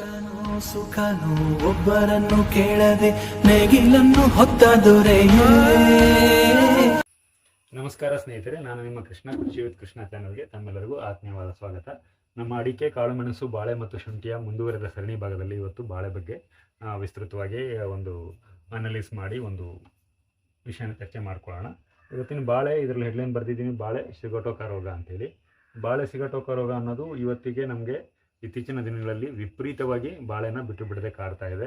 ಕಷ್ಟನೋ ಸುಖನೋ ಒಬ್ಬರನ್ನು ಕೇಳದೆ ನೇಗಿಲನ್ನು ಹೊತ್ತ ದೊರೆಯೇ. ನಮಸ್ಕಾರ ಸ್ನೇಹಿತರೆ, ನಾನು ನಿಮ್ಮ ಕೃಷ್ಣ ಕೃಷಿ ವಿತ್ ಕೃಷ್ಣ ಚಾನಲ್ಗೆ ತಮ್ಮೆಲ್ಲರಿಗೂ ಆತ್ಮೀಯವಾದ ಸ್ವಾಗತ. ನಮ್ಮ ಅಡಿಕೆ, ಕಾಳುಮೆಣಸು, ಬಾಳೆ ಮತ್ತು ಶುಂಠಿಯ ಮುಂದುವರೆದ ಸರಣಿ ಭಾಗದಲ್ಲಿ ಇವತ್ತು ಬಾಳೆ ಬಗ್ಗೆ ವಿಸ್ತೃತವಾಗಿ ಒಂದು ಅನಲೈಸ್ ಮಾಡಿ ಒಂದು ವಿಷಯನ ಚರ್ಚೆ ಮಾಡ್ಕೊಳ್ಳೋಣ. ಇವತ್ತಿನ ಬಾಳೆ, ಇದರಲ್ಲಿ ಹೆಡ್ಲೈನ್ ಬರೆದಿದ್ದೀನಿ, ಬಾಳೆ ಸಿಗಟೋಕ ರೋಗ ಅಂತೇಳಿ. ಬಾಳೆ ಸಿಗಟೋಕ ರೋಗ ಅನ್ನೋದು ಇವತ್ತಿಗೆ ನಮಗೆ ಇತ್ತೀಚಿನ ದಿನಗಳಲ್ಲಿ ವಿಪರೀತವಾಗಿ ಬಾಳೆನ ಬಿಟ್ಟು ಬಿಡದೆ ಕಾಡ್ತಾ ಇದೆ.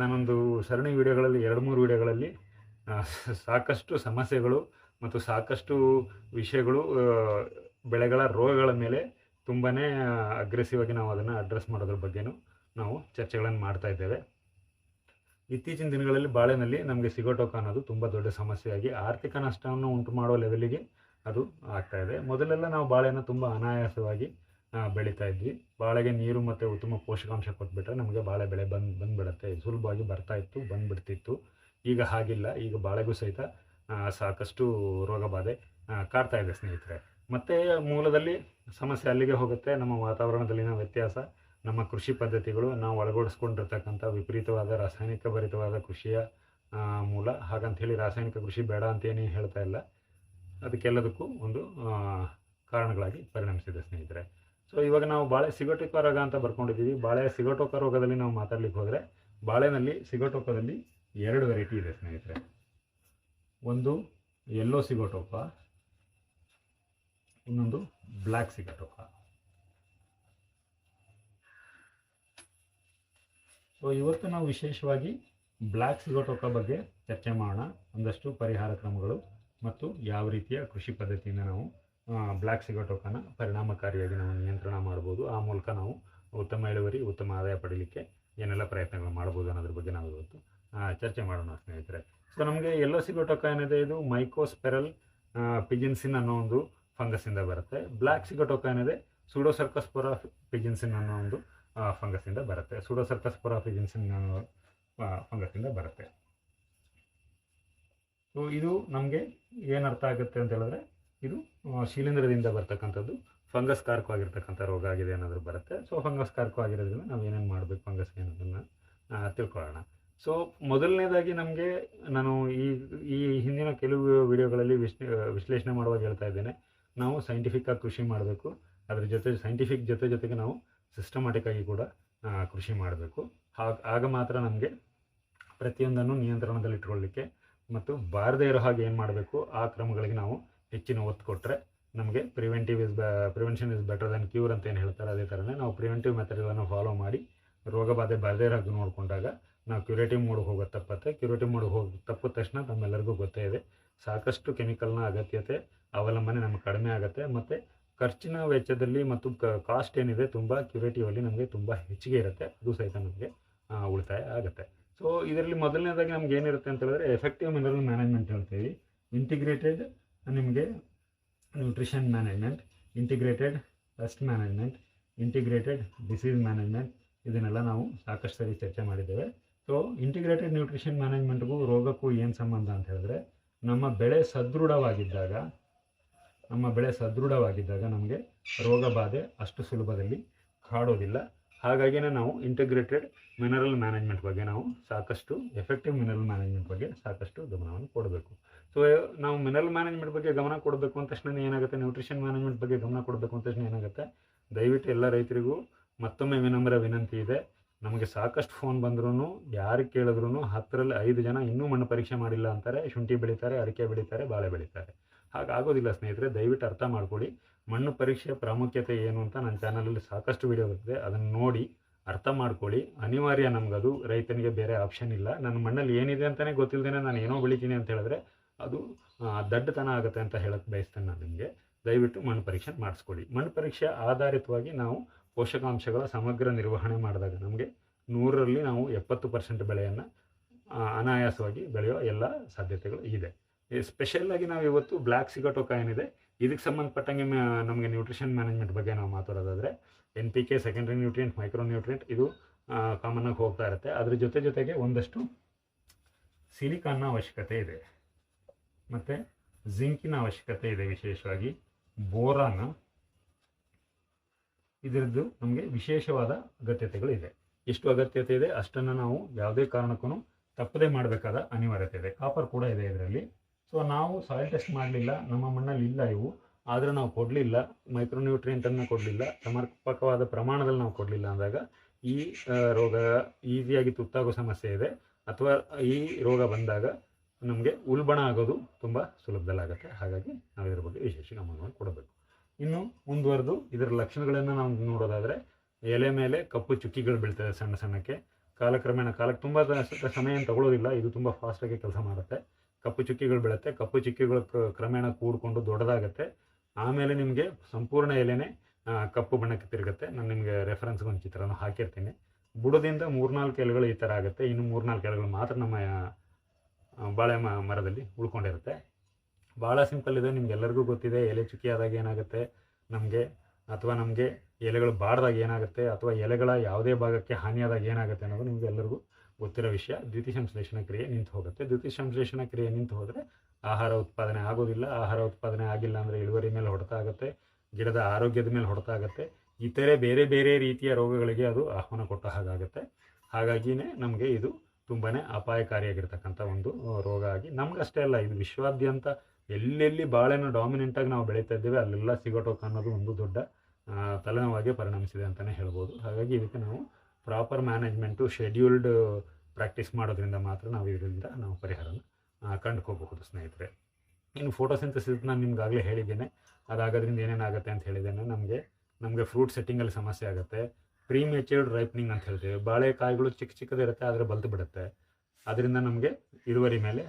ನಾನೊಂದು ಸರಣಿ ವಿಡಿಯೋಗಳಲ್ಲಿ 2-3 ವಿಡಿಯೋಗಳಲ್ಲಿ ಸಾಕಷ್ಟು ಸಮಸ್ಯೆಗಳು ಮತ್ತು ಸಾಕಷ್ಟು ವಿಷಯಗಳು ಬೆಳೆಗಳ ರೋಗಗಳ ಮೇಲೆ ತುಂಬಾ ಅಗ್ರೆಸಿವ್ ಆಗಿ ನಾವು ಅದನ್ನು ಅಡ್ರೆಸ್ ಮಾಡೋದ್ರ ಬಗ್ಗೆನೂ ನಾವು ಚರ್ಚೆಗಳನ್ನು ಮಾಡ್ತಾ ಇದ್ದೇವೆ. ಇತ್ತೀಚಿನ ದಿನಗಳಲ್ಲಿ ಬಾಳೆನಲ್ಲಿ ನಮಗೆ ಸಿಗಟೋಕ ಅನ್ನೋದು ತುಂಬ ದೊಡ್ಡ ಸಮಸ್ಯೆಯಾಗಿ ಆರ್ಥಿಕ ನಷ್ಟವನ್ನು ಉಂಟು ಮಾಡುವ ಲೆವೆಲಿಗೆ ಅದು ಆಗ್ತಾ ಇದೆ. ಮೊದಲೆಲ್ಲ ನಾವು ಬಾಳೆನ ತುಂಬ ಅನಾಯಾಸವಾಗಿ ಬೆಳೀತಾ ಇದ್ವಿ. ಬಾಳೆಗೆ ನೀರು ಮತ್ತು ಉತ್ತಮ ಪೋಷಕಾಂಶ ಕೊಟ್ಬಿಟ್ರೆ ನಮಗೆ ಬಾಳೆ ಬೆಳೆ ಬಂದುಬಿಡುತ್ತೆ, ಸುಲಭವಾಗಿ ಬರ್ತಾಯಿತ್ತು, ಬಂದುಬಿಡ್ತಿತ್ತು. ಈಗ ಹಾಗಿಲ್ಲ. ಈಗ ಬಾಳೆಗೂ ಸಹಿತ ಸಾಕಷ್ಟು ರೋಗ ಬಾಧೆ ಕಾಡ್ತಾ ಇದೆ ಸ್ನೇಹಿತರೆ. ಮತ್ತು ಮೂಲದಲ್ಲಿ ಸಮಸ್ಯೆ ಅಲ್ಲಿಗೆ ಹೋಗುತ್ತೆ. ನಮ್ಮ ವಾತಾವರಣದಲ್ಲಿನ ವ್ಯತ್ಯಾಸ, ನಮ್ಮ ಕೃಷಿ ಪದ್ಧತಿಗಳು, ನಾವು ಅಳವಡಿಸ್ಕೊಂಡಿರ್ತಕ್ಕಂಥ ವಿಪರೀತವಾದ ರಾಸಾಯನಿಕ ಭರಿತವಾದ ಕೃಷಿಯ ಮೂಲ. ಹಾಗಂಥೇಳಿ ರಾಸಾಯನಿಕ ಕೃಷಿ ಬೇಡ ಅಂತೇನೇ ಹೇಳ್ತಾ ಇಲ್ಲ, ಅದಕ್ಕೆಲ್ಲದಕ್ಕೂ ಒಂದು ಕಾರಣಗಳಾಗಿ ಪರಿಣಮಿಸಿದೆ ಸ್ನೇಹಿತರೆ. ಸೊ ಇವಾಗ ನಾವು ಬಾಳೆ ಸಿಗಟೋಕ ರೋಗ ಅಂತ ಬರ್ಕೊಂಡಿದ್ದೀವಿ. ಬಾಳೆ ಸಿಗಟೋಕ ರೋಗದಲ್ಲಿ ನಾವು ಮಾತಾಡ್ಲಿಕ್ಕೆ ಹೋದರೆ, ಬಾಳೆನಲ್ಲಿ ಸಿಗಟೋಕದಲ್ಲಿ 2 ವೆರೈಟಿ ಇದೆ ಸ್ನೇಹಿತರೆ. ಒಂದು ಯೆಲ್ಲೋ ಸಿಗಟೋಕ, ಇನ್ನೊಂದು ಬ್ಲ್ಯಾಕ್ ಸಿಗಟೋಕ. ಸೊ ಇವತ್ತು ನಾವು ವಿಶೇಷವಾಗಿ ಬ್ಲ್ಯಾಕ್ ಸಿಗಟೋಕ ಬಗ್ಗೆ ಚರ್ಚೆ ಮಾಡೋಣ. ಒಂದಷ್ಟು ಪರಿಹಾರ ಕ್ರಮಗಳು ಮತ್ತು ಯಾವ ರೀತಿಯ ಕೃಷಿ ಪದ್ಧತಿಯಿಂದ ನಾವು ಬ್ಲ್ಯಾಕ್ ಸಿಗಟೋಕನ ಪರಿಣಾಮಕಾರಿಯಾಗಿ ನಾವು ನಿಯಂತ್ರಣ ಮಾಡ್ಬೋದು, ಆ ಮೂಲಕ ನಾವು ಉತ್ತಮ ಇಳುವರಿ, ಉತ್ತಮ ಆದಾಯ ಪಡೀಲಿಕ್ಕೆ ಏನೆಲ್ಲ ಪ್ರಯತ್ನಗಳು ಮಾಡ್ಬೋದು ಅನ್ನೋದ್ರ ಬಗ್ಗೆ ನಾವು ಇವತ್ತು ಚರ್ಚೆ ಮಾಡೋಣ ಸ್ನೇಹಿತರೆ. ಸೊ ನಮಗೆ ಯೆಲ್ಲೋ ಸಿಗಟೋಕ ಏನಿದೆ, ಇದು ಮೈಕೋಸ್ಪೆರಲ್ ಪಿಜಿನ್ಸಿನ್ ಅನ್ನೋ ಒಂದು ಫಂಗಸ್ಸಿಂದ ಬರುತ್ತೆ. ಬ್ಲ್ಯಾಕ್ ಸಿಗಟೋಕ ಏನಿದೆ, ಸೂಡೋಸರ್ಕೋಸ್ಪೊರಾ ಪಿಜಿನ್ಸಿನ್ ಅನ್ನೋ ಒಂದು ಫಂಗಸ್ಸಿಂದ ಬರುತ್ತೆ. ಸೂಡೋಸರ್ಕೋಸ್ಪೊರಾ ಪಿಜಿನ್ಸಿನ್ ಅನ್ನೋ ಫಂಗಸ್ಸಿಂದ ಬರುತ್ತೆ. ಸೊ ಇದು ನಮಗೆ ಏನು ಅರ್ಥ ಆಗುತ್ತೆ ಅಂತ ಹೇಳಿದ್ರೆ, ಇದು ಶಿಲೀಂಧ್ರದಿಂದ ಬರ್ತಕ್ಕಂಥದ್ದು, ಫಂಗಸ್ ಕಾರಕವಾಗಿರ್ತಕ್ಕಂಥ ರೋಗ ಆಗಿದೆ ಅನ್ನೋದ್ರ ಬರುತ್ತೆ. ಸೊ ಫಂಗಸ್ ಕಾರಕವಾಗಿರೋದ್ರಿಂದ ನಾವು ಏನೇನು ಮಾಡಬೇಕು ಫಂಗಸ್ಗೆ ಅನ್ನೋದನ್ನು ತಿಳ್ಕೊಳ್ಳೋಣ. ಸೊ ಮೊದಲನೇದಾಗಿ ನಮಗೆ, ನಾನು ಈ ಹಿಂದಿನ ಕೆಲವು ವಿಡಿಯೋಗಳಲ್ಲಿ ವಿಶ್ಲೇಷಣೆ ಮಾಡುವಾಗ ಹೇಳ್ತಾ ಇದ್ದೇನೆ, ನಾವು ಸೈಂಟಿಫಿಕ್ಕಾಗಿ ಕೃಷಿ ಮಾಡಬೇಕು. ಅದ್ರ ಸೈಂಟಿಫಿಕ್ ಜೊತೆಗೆ ನಾವು ಸಿಸ್ಟಮ್ಯಾಟಿಕ್ಕಾಗಿ ಕೂಡ ಕೃಷಿ ಮಾಡಬೇಕು. ಆಗ ಮಾತ್ರ ನಮಗೆ ಪ್ರತಿಯೊಂದನ್ನು ನಿಯಂತ್ರಣದಲ್ಲಿ ಇಟ್ಕೊಳ್ಳಿಕ್ಕೆ ಮತ್ತು ಬಾರದೇ ಇರೋ ಹಾಗೆ ಏನು ಮಾಡಬೇಕು ಆ ಕ್ರಮಗಳಿಗೆ ನಾವು ಹೆಚ್ಚಿನ ಒತ್ತು ಕೊಟ್ಟರೆ ನಮಗೆ prevention is better then cure ಅಂತ ಏನು ಹೇಳ್ತಾರೆ, ಅದೇ ಥರನೇ ನಾವು ಪ್ರಿವೆಂಟಿವ್ ಮೆಥಡ್ಗಳನ್ನು ಫಾಲೋ ಮಾಡಿ ರೋಗ ಬಾಧೆ ಬಾರದೇ ಇರೋ ಹಾಗೆ ನೋಡಿಕೊಂಡಾಗ ನಾವು ಕ್ಯೂರೇಟಿವ್ ಮೋಡ್ಗೆ ಹೋಗೋದು ತಪ್ಪತ್ತೆ. ಕ್ಯೂರೇಟಿವ್ ಮೋಡ್ಗೆ ತಪ್ಪಿದ ತಕ್ಷಣ ನಮ್ಮೆಲ್ಲರಿಗೂ ಗೊತ್ತೇ ಇದೆ, ಸಾಕಷ್ಟು ಕೆಮಿಕಲ್ನ ಅಗತ್ಯತೆ, ಅವಲಂಬನೆ ನಮಗೆ ಕಡಿಮೆ ಆಗುತ್ತೆ. ಮತ್ತು ಖರ್ಚಿನ ವೆಚ್ಚದಲ್ಲಿ ಮತ್ತು ಕಾಸ್ಟ್ ಏನಿದೆ ತುಂಬ ಕ್ಯೂರೇಟಿವಲ್ಲಿ ನಮಗೆ ತುಂಬ ಹೆಚ್ಚಿಗೆ ಇರುತ್ತೆ, ಅದು ಸಹಿತ ನಮಗೆ ಉಳಿತಾಯ ಆಗುತ್ತೆ. ಸೊ ಇದರಲ್ಲಿ ಮೊದಲನೇದಾಗಿ ನಮ್ಗೆ ಏನಿರುತ್ತೆ ಅಂತ ಹೇಳಿದ್ರೆ, ಎಫೆಕ್ಟಿವ್ ಮಿನರಲ್ ಮ್ಯಾನೇಜ್ಮೆಂಟ್ ಹೇಳ್ತೀವಿ, ಇಂಟಿಗ್ರೇಟೆಡ್ ನಿಮಗೆ nutrition management, integrated pest management, integrated disease management, ಇದನ್ನೆಲ್ಲ ನಾವು ಸಾಕಷ್ಟು ಸರಿ ಚರ್ಚೆ ಮಾಡಿದ್ದೇವೆ. ಸೊ ಇಂಟಿಗ್ರೇಟೆಡ್ ನ್ಯೂಟ್ರಿಷನ್ ಮ್ಯಾನೇಜ್ಮೆಂಟ್ಗೂ ರೋಗಕ್ಕೂ ಏನು ಸಂಬಂಧ ಅಂತ ಹೇಳಿದ್ರೆ, ನಮ್ಮ ಬೆಳೆ ಸದೃಢವಾಗಿದ್ದಾಗ ನಮಗೆ ರೋಗ ಬಾಧೆ ಅಷ್ಟು ಸುಲಭದಲ್ಲಿ ಕಾಡೋದಿಲ್ಲ. ಹಾಗಾಗಿನೇ ನಾವು ಇಂಟಿಗ್ರೇಟೆಡ್ ಮಿನರಲ್ ಮ್ಯಾನೇಜ್ಮೆಂಟ್ ಬಗ್ಗೆ ನಾವು ಸಾಕಷ್ಟು, ಎಫೆಕ್ಟಿವ್ ಮಿನರಲ್ ಮ್ಯಾನೇಜ್ಮೆಂಟ್ ಬಗ್ಗೆ ಸಾಕಷ್ಟು ಗಮನವನ್ನು ಕೊಡಬೇಕು. ಸೊ ನಾವು ಮಿನರಲ್ ಮ್ಯಾನೇಜ್ಮೆಂಟ್ ಬಗ್ಗೆ ಗಮನ ಕೊಡಬೇಕು ಅಂದ ತಕ್ಷಣ ಏನಾಗುತ್ತೆ, ನ್ಯೂಟ್ರಿಷನ್ ಮ್ಯಾನೇಜ್ಮೆಂಟ್ ಬಗ್ಗೆ ಗಮನ ಕೊಡಬೇಕು ಅಂದ ತಕ್ಷಣ ಏನಾಗುತ್ತೆ, ದಯವಿಟ್ಟು ಎಲ್ಲ ರೈತರಿಗೂ ಮತ್ತೊಮ್ಮೆ ವಿನಮ್ರ ವಿನಂತಿ ಇದೆ. ನಮಗೆ ಸಾಕಷ್ಟು ಫೋನ್ ಬಂದ್ರೂ, ಯಾರು ಕೇಳಿದ್ರೂ 10ರಲ್ಲಿ 5 ಜನ ಇನ್ನೂ ಮಣ್ಣು ಪರೀಕ್ಷೆ ಮಾಡಿಲ್ಲ ಅಂತಾರೆ. ಶುಂಠಿ ಬೆಳೀತಾರೆ, ಅಡಿಕೆ ಬೆಳೀತಾರೆ, ಬಾಳೆ ಬೆಳೀತಾರೆ. ಹಾಗಾಗೋದಿಲ್ಲ ಸ್ನೇಹಿತರೆ, ದಯವಿಟ್ಟು ಅರ್ಥ ಮಾಡ್ಕೊಳ್ಳಿ. ಮಣ್ಣು ಪರೀಕ್ಷೆಯ ಪ್ರಾಮುಖ್ಯತೆ ಏನು ಅಂತ ನನ್ನ ಚಾನಲಲ್ಲಿ ಸಾಕಷ್ಟು ವಿಡಿಯೋ ಬರ್ತದೆ, ಅದನ್ನು ನೋಡಿ ಅರ್ಥ ಮಾಡ್ಕೊಳ್ಳಿ. ಅನಿವಾರ್ಯ, ನಮಗದು, ರೈತನಿಗೆ ಬೇರೆ ಆಪ್ಷನ್ ಇಲ್ಲ. ನನ್ನ ಮಣ್ಣಲ್ಲಿ ಏನಿದೆ ಅಂತಲೇ ಗೊತ್ತಿಲ್ಲದೇ ನಾನು ಏನೋ ಬೆಳಿತೀನಿ ಅಂತ ಹೇಳಿದ್ರೆ ಅದು ದಡ್ಡತನ ಆಗುತ್ತೆ ಅಂತ ಹೇಳಕ್ಕೆ ಬಯಸ್ತೇನೆ ನಾನು ನಿಮಗೆ. ದಯವಿಟ್ಟು ಮಣ್ಣು ಪರೀಕ್ಷೆ ಮಾಡಿಸ್ಕೊಳ್ಳಿ. ಮಣ್ಣು ಪರೀಕ್ಷೆ ಆಧಾರಿತವಾಗಿ ನಾವು ಪೋಷಕಾಂಶಗಳ ಸಮಗ್ರ ನಿರ್ವಹಣೆ ಮಾಡಿದಾಗ ನಮಗೆ 100ರಲ್ಲಿ ನಾವು 70% ಬೆಳೆಯನ್ನು ಅನಾಯಾಸವಾಗಿ ಬೆಳೆಯೋ ಎಲ್ಲ ಸಾಧ್ಯತೆಗಳು ಇದೆ. ಸ್ಪೆಷಲ್ಲಾಗಿ ನಾವು ಇವತ್ತು ಬ್ಲ್ಯಾಕ್ ಸಿಗಟೋಕ ಏನಿದೆ, ಇದಕ್ಕೆ ಸಂಬಂಧಪಟ್ಟಂಗೆ ನಮಗೆ ನ್ಯೂಟ್ರಿಷನ್ ಮ್ಯಾನೇಜ್ಮೆಂಟ್ ಬಗ್ಗೆ ನಾವು ಮಾತಾಡೋದಾದರೆ, NPK, secondary nutrient, micro nutrient, ಇದು ಕಾಮನ್ನಾಗಿ ಹೋಗ್ತಾ ಇರುತ್ತೆ. ಅದ್ರ ಜೊತೆಗೆ ಒಂದಷ್ಟು ಸಿಲಿಕಾನ್ನ ಅವಶ್ಯಕತೆ ಇದೆ, ಮತ್ತು ಜಿಂಕಿನ ಅವಶ್ಯಕತೆ ಇದೆ, ವಿಶೇಷವಾಗಿ ಬೋರಾನ್, ಇದರದ್ದು ನಮಗೆ ವಿಶೇಷವಾದ ಅಗತ್ಯತೆಗಳು ಇದೆ. ಎಷ್ಟು ಅಗತ್ಯತೆ ಇದೆ ಅಷ್ಟನ್ನು ನಾವು ಯಾವುದೇ ಕಾರಣಕ್ಕೂ ತಪ್ಪದೇ ಮಾಡಬೇಕಾದ ಅನಿವಾರ್ಯತೆ ಇದೆ. ಕಾಪರ್ ಕೂಡ ಇದೆ ಇದರಲ್ಲಿ. ಸೊ ನಾವು ಸಾಯಿಲ್ ಟೆಸ್ಟ್ ಮಾಡಲಿಲ್ಲ, ನಮ್ಮ ಮಣ್ಣಲ್ಲಿ ಇಲ್ಲ ಇವು, ಆದರೆ ನಾವು ಕೊಡಲಿಲ್ಲ, ಮೈಕ್ರೋನ್ಯೂಟ್ರಿಯೆಂಟನ್ನು ಕೊಡಲಿಲ್ಲ, ಸಮರ್ಪಕವಾದ ಪ್ರಮಾಣದಲ್ಲಿ ನಾವು ಕೊಡಲಿಲ್ಲ ಅಂದಾಗ ಈ ರೋಗ ಈಸಿಯಾಗಿ ತುತ್ತಾಗೋ ಸಮಸ್ಯೆ ಇದೆ. ಅಥವಾ ಈ ರೋಗ ಬಂದಾಗ ನಮಗೆ ಉಲ್ಬಣ ಆಗೋದು ತುಂಬ ಸುಲಭದಲ್ಲಾಗುತ್ತೆ. ಹಾಗಾಗಿ ನಾವು ಇದರ ಬಗ್ಗೆ ವಿಶೇಷ ಗಮನವನ್ನು ಕೊಡಬೇಕು. ಇನ್ನು ಮುಂದುವರೆದು ಇದರ ಲಕ್ಷಣಗಳನ್ನು ನಾವು ನೋಡೋದಾದರೆ, ಎಲೆ ಮೇಲೆ ಕಪ್ಪು ಚುಕ್ಕಿಗಳು ಬೀಳ್ತದೆ ಸಣ್ಣ ಸಣ್ಣಕ್ಕೆ. ಕಾಲಕ್ರಮೇಣ ಕಾಲಕ್ಕೆ ತುಂಬ ಸಮಯ ಏನು ತಗೊಳ್ಳೋದಿಲ್ಲ, ಇದು ತುಂಬ ಫಾಸ್ಟಾಗಿ ಕೆಲಸ ಮಾಡುತ್ತೆ. ಕಪ್ಪು ಚುಕ್ಕಿಗಳು ಬೀಳುತ್ತೆ. ಕಪ್ಪು ಚುಕ್ಕಿಗಳು ಕ್ರಮೇಣ ಕೂಡಿಕೊಂಡು ದೊಡ್ಡದಾಗುತ್ತೆ. ಆಮೇಲೆ ನಿಮಗೆ ಸಂಪೂರ್ಣ ಎಲೆನೇ ಕಪ್ಪು ಬಣ್ಣಕ್ಕೆ ತಿರುಗುತ್ತೆ. ನಾನು ನಿಮಗೆ ರೆಫರೆನ್ಸ್ಗೆ ಒಂದು ಚಿತ್ರನ ಹಾಕಿರ್ತೀನಿ. ಬುಡದಿಂದ 3-4 ಎಲೆಗಳು ಈ ಥರ ಆಗುತ್ತೆ. ಇನ್ನು 3-4 ಎಲೆಗಳು ಮಾತ್ರ ನಮ್ಮ ಬಾಳೆ ಮರದಲ್ಲಿ ಉಳ್ಕೊಂಡಿರುತ್ತೆ. ಭಾಳ ಸಿಂಪಲ್ ಇದೆ, ನಿಮ್ಗೆಲ್ಲರಿಗೂ ಗೊತ್ತಿದೆ. ಎಲೆ ಚುಕ್ಕಿ ಆದಾಗ ಏನಾಗುತ್ತೆ ನಮಗೆ, ಅಥವಾ ನಮಗೆ ಎಲೆಗಳು ಬಾಡ್ದಾಗ ಏನಾಗುತ್ತೆ, ಅಥವಾ ಎಲೆಗಳ ಯಾವುದೇ ಭಾಗಕ್ಕೆ ಹಾನಿಯಾದಾಗ ಏನಾಗುತ್ತೆ ಅನ್ನೋದು ನಿಮಗೆ ಎಲ್ಲರಿಗೂ ಗೊತ್ತಿರೋ ವಿಷಯ. ದ್ಯುತಿ ಸಂಶ್ಲೇಷಣ ಕ್ರಿಯೆ ನಿಂತು ಹೋಗುತ್ತೆ. ದ್ಯುತಿ ಸಂಶ್ಲೇಷಣ ಕ್ರಿಯೆ ನಿಂತು ಹೋದರೆ ಆಹಾರ ಉತ್ಪಾದನೆ ಆಗೋದಿಲ್ಲ. ಆಹಾರ ಉತ್ಪಾದನೆ ಆಗಿಲ್ಲ ಅಂದರೆ ಇಳುವರಿ ಮೇಲೆ ಹೊಡೆತ ಆಗುತ್ತೆ, ಗಿಡದ ಆರೋಗ್ಯದ ಮೇಲೆ ಹೊಡೆತ ಆಗುತ್ತೆ, ಇತರೆ ಬೇರೆ ಬೇರೆ ರೀತಿಯ ರೋಗಗಳಿಗೆ ಅದು ಆಹ್ವಾನ ಕೊಟ್ಟ ಹಾಗಾಗುತ್ತೆ. ಹಾಗಾಗಿಯೇ ನಮಗೆ ಇದು ತುಂಬಾ ಅಪಾಯಕಾರಿಯಾಗಿರ್ತಕ್ಕಂಥ ಒಂದು ರೋಗ ಆಗಿ, ನಮಗಷ್ಟೇ ಅಲ್ಲ, ಇದು ವಿಶ್ವಾದ್ಯಂತ ಎಲ್ಲೆಲ್ಲಿ ಬಾಳೆನ ಡಾಮಿನೆಂಟಾಗಿ ನಾವು ಬೆಳೀತಾ ಇದ್ದೇವೆ ಅಲ್ಲೆಲ್ಲ ಸಿಗೋಟೋಕ್ ಅನ್ನೋದು ಒಂದು ದೊಡ್ಡ ತಲೆನೋವಾಗಿ ಪರಿಣಮಿಸಿದೆ ಅಂತಲೇ ಹೇಳ್ಬೋದು. ಹಾಗಾಗಿ ಇದಕ್ಕೆ ನಾವು ಪ್ರಾಪರ್ ಮ್ಯಾನೇಜ್ಮೆಂಟು, ಶೆಡ್ಯೂಲ್ಡ್ ಪ್ರಾಕ್ಟೀಸ್ ಮಾಡೋದ್ರಿಂದ ಮಾತ್ರ ನಾವು ಇದರಿಂದ ನಾವು ಪರಿಹಾರನ ಕಂಡುಕೋಬಹುದು ಸ್ನೇಹಿತರೆ. ಇನ್ನು ಫೋಟೋಸಿಂಥಸಿಸ್ ನಾನು ನಿಮ್ಗಾಗಲೇ ಹೇಳಿದ್ದೇನೆ, ಅದಾಗೋದ್ರಿಂದ ಏನೇನಾಗುತ್ತೆ ಅಂತ ಹೇಳಿದ್ದೇನೆ. ನಮಗೆ ಫ್ರೂಟ್ ಸೆಟ್ಟಿಂಗಲ್ಲಿ ಸಮಸ್ಯೆ ಆಗುತ್ತೆ. ಪ್ರೀಮೇಚರ್ಡ್ ರೈಪ್ನಿಂಗ್ ಅಂತ ಹೇಳ್ತೀವಿ. ಬಾಳೆಕಾಯಿಗಳು ಚಿಕ್ಕ ಚಿಕ್ಕದಿರುತ್ತೆ, ಆದರೆ ಬಲ್ತು ಬಿಡುತ್ತೆ. ಅದರಿಂದ ನಮಗೆ ಇಳುವರಿ ಮೇಲೆ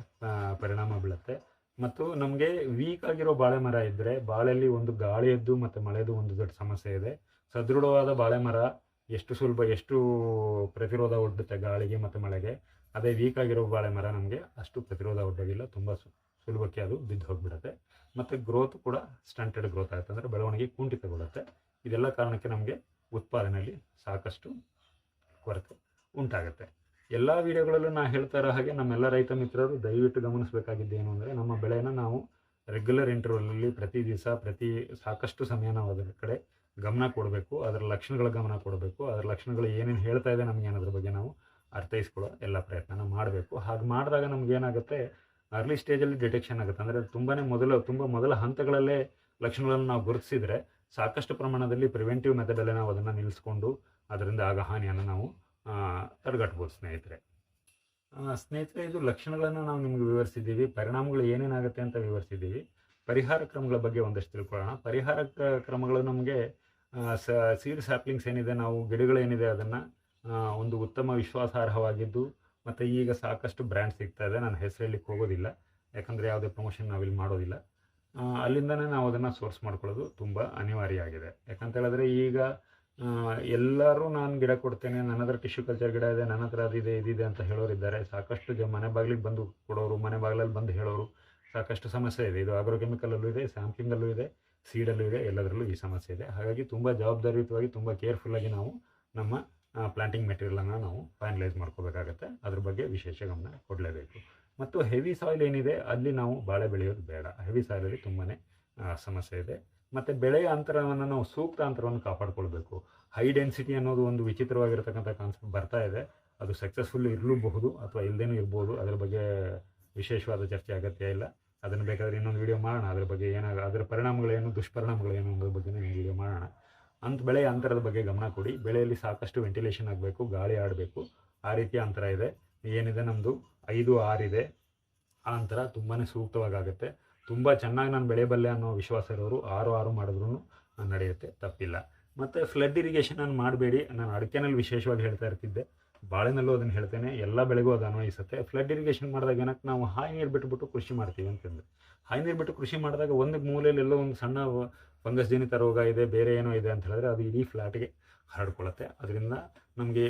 ಪರಿಣಾಮ ಬೀಳುತ್ತೆ. ಮತ್ತು ನಮಗೆ ವೀಕ್ ಆಗಿರೋ ಬಾಳೆ ಮರ ಇದ್ದರೆ, ಬಾಳೆಯಲ್ಲಿ ಒಂದು ಗಾಳಿಯದ್ದು ಮತ್ತು ಮಳೆದು ಒಂದು ದೊಡ್ಡ ಸಮಸ್ಯೆ ಇದೆ. ಸದೃಢವಾದ ಬಾಳೆ ಮರ ಎಷ್ಟು ಪ್ರತಿರೋಧ ಒಡ್ಡುತ್ತೆ ಗಾಳಿಗೆ ಮತ್ತು ಮಳೆಗೆ. ಅದೇ ವೀಕ್ ಆಗಿರೋ ಬಾಳೆ ಮರ ನಮಗೆ ಅಷ್ಟು ಪ್ರತಿರೋಧ ಒಡ್ಡೋದಿಲ್ಲ, ತುಂಬ ಸುಲಭಕ್ಕೆ ಅದು ಬಿದ್ದು ಹೋಗಿಬಿಡುತ್ತೆ. ಮತ್ತು ಗ್ರೋತ್ ಕೂಡ ಸ್ಟಂಟೆಡ್ ಗ್ರೋತ್ ಆಗುತ್ತೆ, ಅಂದರೆ ಬೆಳವಣಿಗೆ ಕುಂಠಿತಗೊಳ್ಳುತ್ತೆ. ಇದೆಲ್ಲ ಕಾರಣಕ್ಕೆ ನಮಗೆ ಉತ್ಪಾದನೆಯಲ್ಲಿ ಸಾಕಷ್ಟು ಕೊರತೆ ಉಂಟಾಗುತ್ತೆ. ಎಲ್ಲ ವಿಡಿಯೋಗಳಲ್ಲೂ ನಾನು ಹೇಳ್ತಾ ಇರೋ ಹಾಗೆ ನಮ್ಮೆಲ್ಲ ರೈತ ಮಿತ್ರರು ದಯವಿಟ್ಟು ಗಮನಿಸಬೇಕಾಗಿದ್ದೇನು ಅಂದರೆ, ನಮ್ಮ ಬೆಳೆನ ನಾವು ರೆಗ್ಯುಲರ್ ಇಂಟರ್ವಲಲ್ಲಿ ಪ್ರತಿ ದಿವಸ ಸಾಕಷ್ಟು ಸಮಯ ನಾವು ಅದರ ಕಡೆ ಗಮನ ಕೊಡಬೇಕು. ಅದರ ಲಕ್ಷಣಗಳ ಗಮನ ಕೊಡಬೇಕು. ಅದರ ಲಕ್ಷಣಗಳು ಏನೇನು ಹೇಳ್ತಾ ಇದೆ ನಮಗೆ ಅನ್ನೋದ್ರ ಬಗ್ಗೆ ನಾವು ಅರ್ಥೈಸ್ಕೊಳ್ಳೋ ಎಲ್ಲ ಪ್ರಯತ್ನ ಮಾಡಬೇಕು. ಹಾಗೆ ಮಾಡಿದಾಗ ನಮಗೇನಾಗುತ್ತೆ, ಅರ್ಲಿ ಸ್ಟೇಜಲ್ಲಿ ಡಿಟೆಕ್ಷನ್ ಆಗುತ್ತೆ. ಅಂದರೆ ತುಂಬ ಮೊದಲ ಹಂತಗಳಲ್ಲೇ ಲಕ್ಷಣಗಳನ್ನು ನಾವು ಗುರುತಿಸಿದರೆ ಸಾಕಷ್ಟು ಪ್ರಮಾಣದಲ್ಲಿ ಪ್ರಿವೆಂಟಿವ್ ಮೆಥಡಲ್ಲೇ ನಾವು ಅದನ್ನು ನಿಲ್ಲಿಸ್ಕೊಂಡು ಅದರಿಂದ ಆಗೋ ಹಾನಿಯನ್ನು ನಾವು ತಡೆಗಟ್ಬೋದು ಸ್ನೇಹಿತರೆ. ಇದು ಲಕ್ಷಣಗಳನ್ನು ನಾವು ನಿಮಗೆ ವಿವರಿಸಿದ್ದೀವಿ, ಪರಿಣಾಮಗಳು ಏನೇನಾಗುತ್ತೆ ಅಂತ ವಿವರಿಸಿದ್ದೀವಿ. ಪರಿಹಾರ ಕ್ರಮಗಳ ಬಗ್ಗೆ ಒಂದಷ್ಟು ತಿಳ್ಕೊಳ್ಳೋಣ. ಪರಿಹಾರ ಕ್ರಮಗಳು ನಮಗೆ ಸೀಡ್ ಸ್ಯಾಪ್ಲಿಂಗ್ಸ್ ಏನಿದೆ, ನಾವು ಗಿಡಗಳೇನಿದೆ ಅದನ್ನು ಒಂದು ಉತ್ತಮ ವಿಶ್ವಾಸಾರ್ಹವಾಗಿದ್ದು, ಮತ್ತು ಈಗ ಸಾಕಷ್ಟು ಬ್ರ್ಯಾಂಡ್ ಸಿಗ್ತಾ ಇದೆ. ನಾನು ಹೆಸರು ಹೇಳಲಿಕ್ಕೆ ಹೋಗೋದಿಲ್ಲ, ಯಾಕಂದರೆ ಯಾವುದೇ ಪ್ರಮೋಷನ್ ನಾವಿಲ್ಲಿ ಮಾಡೋದಿಲ್ಲ. ಅಲ್ಲಿಂದನೇ ನಾವು ಅದನ್ನು ಸೋರ್ಸ್ ಮಾಡ್ಕೊಳ್ಳೋದು ತುಂಬ ಅನಿವಾರ್ಯ ಆಗಿದೆ. ಯಾಕಂತ ಹೇಳಿದ್ರೆ ಈಗ ಎಲ್ಲರೂ ನಾನು ಗಿಡ ಕೊಡ್ತೇನೆ, ನನ್ನ ಹತ್ರ ಟಿಶ್ಯೂ ಕಲ್ಚರ್ ಗಿಡ ಇದೆ, ನನ್ನ ಹತ್ರ ಅದಿದೆ ಇದಿದೆ ಅಂತ ಹೇಳೋರಿದ್ದಾರೆ. ಸಾಕಷ್ಟು ಮನೆ ಬಾಗಿಲಿಗೆ ಬಂದು ಕೊಡೋರು, ಮನೆ ಬಾಗಿಲಲ್ಲಿ ಬಂದು ಹೇಳೋರು, ಸಾಕಷ್ಟು ಸಮಸ್ಯೆ ಇದೆ. ಇದು ಆಗ್ರೋಕೆಮಿಕಲಲ್ಲೂ ಇದೆ, ಸ್ಯಾಂಪ್ಲಿಂಗಲ್ಲೂ ಇದೆ, ಸೀಡಲ್ಲೂ ಇದೆ, ಎಲ್ಲದರಲ್ಲೂ ಈ ಸಮಸ್ಯೆ ಇದೆ. ಹಾಗಾಗಿ ತುಂಬ ಜವಾಬ್ದಾರಿಯುತವಾಗಿ, ತುಂಬ ಕೇರ್ಫುಲ್ಲಾಗಿ ನಾವು ನಮ್ಮ ಪ್ಲಾಂಟಿಂಗ್ ಮೆಟೀರಿಯಲನ್ನು ನಾವು ಫೈನಲೈಸ್ ಮಾಡ್ಕೋಬೇಕಾಗತ್ತೆ. ಅದ್ರ ಬಗ್ಗೆ ವಿಶೇಷ ಗಮನ ಕೊಡಲೇಬೇಕು. ಮತ್ತು ಹೆವಿ ಸಾಯಿಲ್ ಏನಿದೆ ಅಲ್ಲಿ ನಾವು ಬಾಳೆ ಬೆಳೆಯೋದು ಬೇಡ. ಹೆವಿ ಸಾಯಿಲಲ್ಲಿ ತುಂಬಾ ಸಮಸ್ಯೆ ಇದೆ. ಮತ್ತು ಬೆಳೆಯ ಅಂತರವನ್ನು ನಾವು ಸೂಕ್ತ ಅಂತರವನ್ನು ಕಾಪಾಡ್ಕೊಳ್ಬೇಕು. ಹೈ ಡೆನ್ಸಿಟಿ ಅನ್ನೋದು ಒಂದು ವಿಚಿತ್ರವಾಗಿರ್ತಕ್ಕಂಥ ಕಾನ್ಸೆಪ್ಟ್ ಬರ್ತಾ ಇದೆ. ಅದು ಸಕ್ಸಸ್ಫುಲ್ ಇರಲೂಬಹುದು ಅಥವಾ ಇಲ್ಲದೇನೂ ಇರ್ಬೋದು. ಅದರ ಬಗ್ಗೆ ವಿಶೇಷವಾದ ಚರ್ಚೆ ಅಗತ್ಯ ಇಲ್ಲ. ಅದನ್ನು ಬೇಕಾದರೆ ಇನ್ನೊಂದು ವಿಡಿಯೋ ಮಾಡೋಣ. ಅದ್ರ ಬಗ್ಗೆ ಅದರ ಪರಿಣಾಮಗಳೇನು, ದುಷ್ಪರಿಣಾಮಗಳೇನು ಅನ್ನೋದ್ರ ಬಗ್ಗೆ ಒಂದು ವಿಡಿಯೋ ಮಾಡೋಣ. ಬೆಳೆಯ ಅಂತರದ ಬಗ್ಗೆ ಗಮನ ಕೊಡಿ. ಬೆಳೆಯಲ್ಲಿ ಸಾಕಷ್ಟು ವೆಂಟಿಲೇಷನ್ ಆಗಬೇಕು, ಗಾಳಿ ಆಡಬೇಕು. ಆ ರೀತಿಯ ಅಂತರ ಇದೆ. ಏನಿದೆ ನಮ್ಮದು 5-6 ಇದೆ. ಆ ಅಂತರ ತುಂಬಾ ಸೂಕ್ತವಾಗುತ್ತೆ. ತುಂಬ ಚೆನ್ನಾಗಿ ನಾನು ಬೆಳೆಯಬಲ್ಲೆ ಅನ್ನೋ ವಿಶ್ವಾಸ ಇರೋರು 6 ಮಾಡಿದ್ರೂ ನಡೆಯುತ್ತೆ, ತಪ್ಪಿಲ್ಲ. ಮತ್ತು ಫ್ಲಡ್ ಇರಿಗೇಷನನ್ನು ಮಾಡಬೇಡಿ. ನಾನು ಅಡಿಕೆನಲ್ಲಿ ವಿಶೇಷವಾಗಿ ಹೇಳ್ತಾ ಇರ್ತಿದ್ದೆ, ಬಾಳೆನಲ್ಲೂ ಅದನ್ನು ಹೇಳ್ತೇನೆ, ಎಲ್ಲ ಬೆಳೆಗೂ ಅದು ಅನ್ವಯಿಸುತ್ತೆ. ಫ್ಲಡ್ ಇರಿಗೇಷನ್ ಮಾಡಿದಾಗ ಏನಕ್ಕೆ ನಾವು ಹಾಯಿ ನೀರು ಬಿಟ್ಟುಬಿಟ್ಟು ಕೃಷಿ ಮಾಡ್ತೀವಿ ಅಂತಂದರೆ, ಹಾಯಿ ನೀರು ಬಿಟ್ಟು ಕೃಷಿ ಮಾಡಿದಾಗ ಒಂದು ಮೂಲೆಯಲ್ಲಿ ಎಲ್ಲೋ ಒಂದು ಸಣ್ಣ ಫಂಗಸ್ ಜನಿತ ರೋಗ ಇದೆ, ಬೇರೆ ಏನೋ ಇದೆ ಅಂತ ಹೇಳಿದ್ರೆ ಅದು ಇಡೀ ಫ್ಲ್ಯಾಟ್ಗೆ ಹರಡ್ಕೊಳ್ಳುತ್ತೆ. ಅದರಿಂದ ನಮಗೆ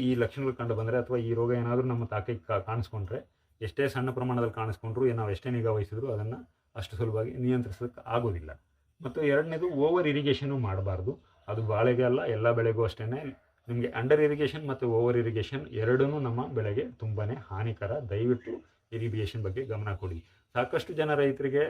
ಈ ಲಕ್ಷಣಗಳು ಕಂಡು ಬಂದರೆ, ಅಥವಾ ಈ ರೋಗ ಏನಾದರೂ ನಮ್ಮ ತಾಕಿಗೆ ಕಾಣಿಸ್ಕೊಂಡ್ರೆ, ಎಷ್ಟೇ ಸಣ್ಣ ಪ್ರಮಾಣದಲ್ಲಿ ಕಾಣಿಸ್ಕೊಂಡ್ರು, ನಾವು ಎಷ್ಟೇ ನಿಗಾ ವಹಿಸಿದ್ರು ಅದನ್ನು ಅಷ್ಟು ಸುಲಭವಾಗಿ ನಿಯಂತ್ರಿಸೋದಕ್ಕೆ ಆಗೋದಿಲ್ಲ. ಮತ್ತು ಎರಡನೇದು, ಓವರ್ ಇರಿಗೇಷನ್ನು ಮಾಡಬಾರ್ದು. ಅದು ಬಾಳೆಗೆ ಅಲ್ಲ, ಎಲ್ಲ ಬೆಳೆಗೂ ಅಷ್ಟೇ. ನಿಮಗೆ ಅಂಡರ್ ಇರಿಗೇಷನ್ ಮತ್ತು ಓವರ್ ಇರಿಗೇಷನ್ ಎರಡೂ ನಮ್ಮ ಬೆಳೆಗೆ ತುಂಬಾ ಹಾನಿಕರ. ದಯವಿಟ್ಟು ಇರಿಗೇಷನ್ ಬಗ್ಗೆ ಗಮನ ಕೊಡಿ. ಸಾಕಷ್ಟು ಜನ ರೈತರಿಗೆ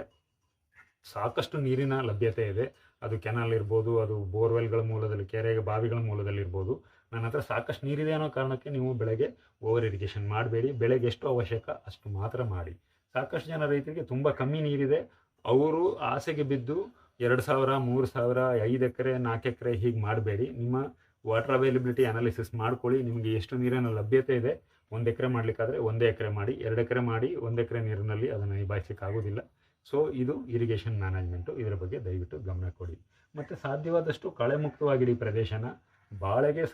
ಸಾಕಷ್ಟು ನೀರಿನ ಲಭ್ಯತೆ ಇದೆ. ಅದು ಕೆನಾಲ್ ಇರ್ಬೋದು, ಅದು ಬೋರ್ವೆಲ್ಗಳ ಮೂಲದಲ್ಲಿ, ಕೆರೆಗೆ ಬಾವಿಗಳ ಮೂಲದಲ್ಲಿ ಇರ್ಬೋದು. ನನ್ನ ಹತ್ರ ಸಾಕಷ್ಟು ನೀರಿದೆ ಅನ್ನೋ ಕಾರಣಕ್ಕೆ ನೀವು ಬೆಳೆಗೆ ಓವರ್ ಇರಿಗೇಷನ್ ಮಾಡಬೇಡಿ. ಬೆಳೆಗೆ ಎಷ್ಟು ಅವಶ್ಯಕ ಅಷ್ಟು ಮಾತ್ರ ಮಾಡಿ. ಸಾಕಷ್ಟು ಜನ ರೈತರಿಗೆ ತುಂಬ ಕಮ್ಮಿ ನೀರಿದೆ, ಅವರು ಆಸೆಗೆ ಬಿದ್ದು 2,000, 3,000, 5 ಎಕರೆ, 4 ಎಕರೆ ಹೀಗೆ ಮಾಡಬೇಡಿ. ನಿಮ್ಮ ವಾಟರ್ ಅವೈಲಬಿಲಿಟಿ ಅನಾಲಿಸಿಸ್ ಮಾಡ್ಕೊಳ್ಳಿ. ನಿಮಗೆ ಎಷ್ಟು ನೀರಿನ ಲಭ್ಯತೆ ಇದೆ, 1 ಎಕರೆ ಮಾಡಲಿಕ್ಕಾದರೆ 1 ಎಕರೆ ಮಾಡಿ, 2 ಎಕರೆ ಮಾಡಿ. 1 ಎಕರೆ ನೀರಿನಲ್ಲಿ ಅದನ್ನು ನಿಭಾಯಿಸೋಕ್ಕಾಗೋದಿಲ್ಲ. ಸೊ ಇದು ಇರಿಗೇಷನ್ ಮ್ಯಾನೇಜ್ಮೆಂಟು. ಇದರ ಬಗ್ಗೆ ದಯವಿಟ್ಟು ಗಮನ ಕೊಡಿ. ಮತ್ತು ಸಾಧ್ಯವಾದಷ್ಟು ಕಳೆ ಮುಕ್ತವಾಗಿಡಿ ಪ್ರದೇಶನ. ಬಾಳೆಗೆ